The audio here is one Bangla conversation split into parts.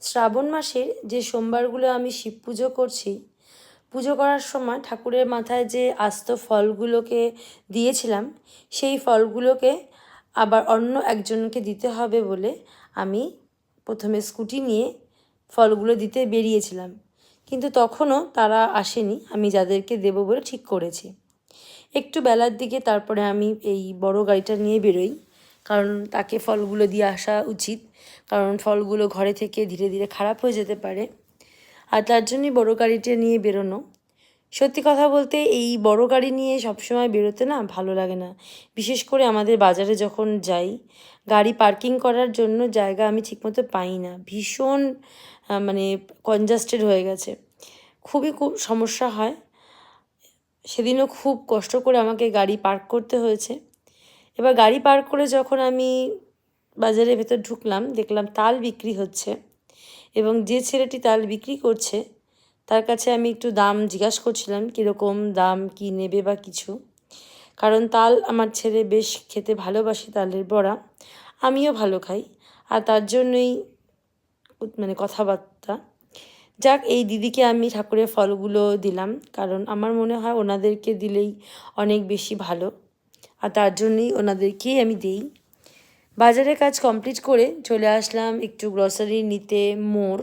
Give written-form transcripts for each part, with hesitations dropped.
শ্রাবণ মাসের যে সোমবারগুলো আমি শিব পুজো করছি, পুজো করার সময় ঠাকুরের মাথায় যে আস্ত ফলগুলোকে দিয়েছিলাম, সেই ফলগুলোকে আবার অন্য একজনকে দিতে হবে বলে আমি প্রথমে স্কুটি নিয়ে ফলগুলো দিতে বেরিয়েছিলাম। কিন্তু তখনও তারা আসেনি, আমি যাদেরকে দেবো বলে ঠিক করেছি। একটু বেলার দিকে তারপরে আমি এই বড় গাড়িটা নিয়ে বেরোই, কারণ তাকে ফলগুলো দিয়ে আসা উচিত, কারণ ফলগুলো ঘরে থেকে ধীরে ধীরে খারাপ হয়ে যেতে পারে। আর তার জন্যই বড় গাড়িটা নিয়ে বেরোনো। সত্যি কথা বলতে এই বড় গাড়ি নিয়ে সবসময় বেরোতে না ভালো লাগে না। বিশেষ করে আমাদের বাজারে যখন যাই, গাড়ি পার্কিং করার জন্য জায়গা আমি ঠিকমতো পাই না। ভীষণ মানে কনজাস্টেড হয়ে গেছে, খুবই সমস্যা হয়। সেদিনও খুব কষ্ট করে আমাকে গাড়ি পার্ক করতে হয়েছে। এবার গাড়ি পার্ক করে যখন আমি বাজারের ভেতর ঢুকলাম, দেখলাম তাল বিক্রি হচ্ছে, এবং যে ছেলেটি তাল বিক্রি করছে তার কাছে আমি একটু দাম জিজ্ঞাসা করছিলাম, কীরকম দাম, কী নেবে বা কিছু। কারণ তাল আমার ছেলে বেশ খেতে ভালোবাসে, তালের বড়া, আমিও ভালো খাই, আর তার জন্যই কথাবার্তা। যাক, এই দিদিকে আমি ঠাকুরের ফলগুলো দিলাম, কারণ আমার মনে হয় ওনাদেরকে দিলেই অনেক বেশি ভালো, আর তার জন্যই ওনাদেরকেই আমি দিই। বাজারের কাজ কমপ্লিট করে চলে আসলাম একটু গ্রসারি নিতে মোড়।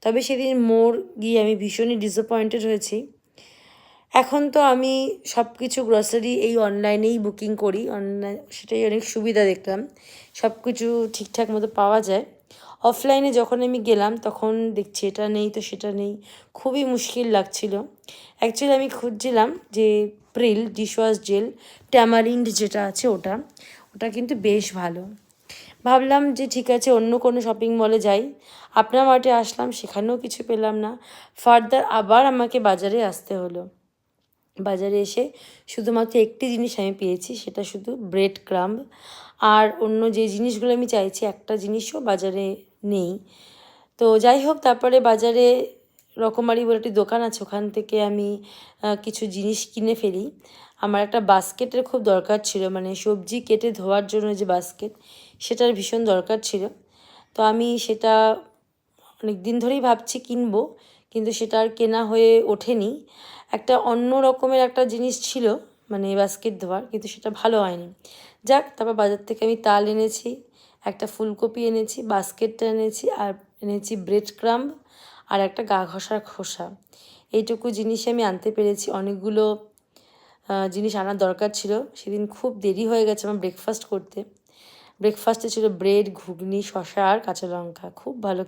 তবে সেদিন মোড় গিয়ে আমি ভীষণই ডিসঅ্যাপয়েন্টেড হয়েছি। এখন তো আমি সব কিছু গ্রসারি এই অনলাইনেই বুকিং করি, অনলাইন সেটাই অনেক সুবিধা দেখলাম, সব কিছু ঠিকঠাক মতো পাওয়া যায়। অফলাইনে যখন আমি গেলাম তখন দেখছি এটা নেই তো সেটা নেই, খুবই মুশকিল লাগছিল। অ্যাকচুয়ালি আমি খুঁজছিলাম যে প্রিল ডিশওয়াশ জেল ট্যামারিন্ড যেটা আছে ওটা কিন্তু বেশ ভালো। ভাবলাম যে ঠিক আছে, অন্য কোনো শপিং মলে যাই। আপনার মার্টে আসলাম, সেখানেও কিছু পেলাম না। ফার্দার আবার আমাকে বাজারে আসতে হলো। বাজারে এসে শুধুমাত্র একটি জিনিস আমি পেয়েছি, সেটা শুধু ব্রেড ক্রাম্ব। আর অন্য যে জিনিসগুলো আমি চাইছি একটা জিনিসও বাজারে নেই। তো যাই হোক, তারপরে বাজারে রকমারি বলে একটি দোকান আছে, ওখান থেকে আমি কিছু জিনিস কিনে ফেলি। আমার একটা বাস্কেটের খুব দরকার ছিল, মানে সবজি কেটে ধোয়ার জন্য যে বাস্কেট, সেটার ভীষণ দরকার ছিল। তো আমি সেটা অনেক দিন ধরেই ভাবছি কিনবো, কিন্তু সেটা আর কেনা হয়ে ওঠেনি। একটা অন্য রকমের একটা জিনিস ছিল, মানে বাস্কেট ধোয়ার, কিন্তু সেটা ভালো হয়নি। যাক, তারপর বাজার থেকে আমি তাল এনেছি, একটা ফুলকপি এনেছি, বাস্কেটটা এনেছি, আর এনেছি ব্রেড ক্রাম্ব, আর একটা গা ঘষার খোসা। এইটুকু জিনিসই আমি আনতে পেরেছি। অনেকগুলো জিনিস আনার দরকার ছিল। সেদিন খুব দেরি হয়ে গেছে আমার ব্রেকফাস্ট করতে। ব্রেকফাস্টে ছিল ব্রেড, ঘুগনি, শসা আর কাঁচা লঙ্কা, খুব ভালো।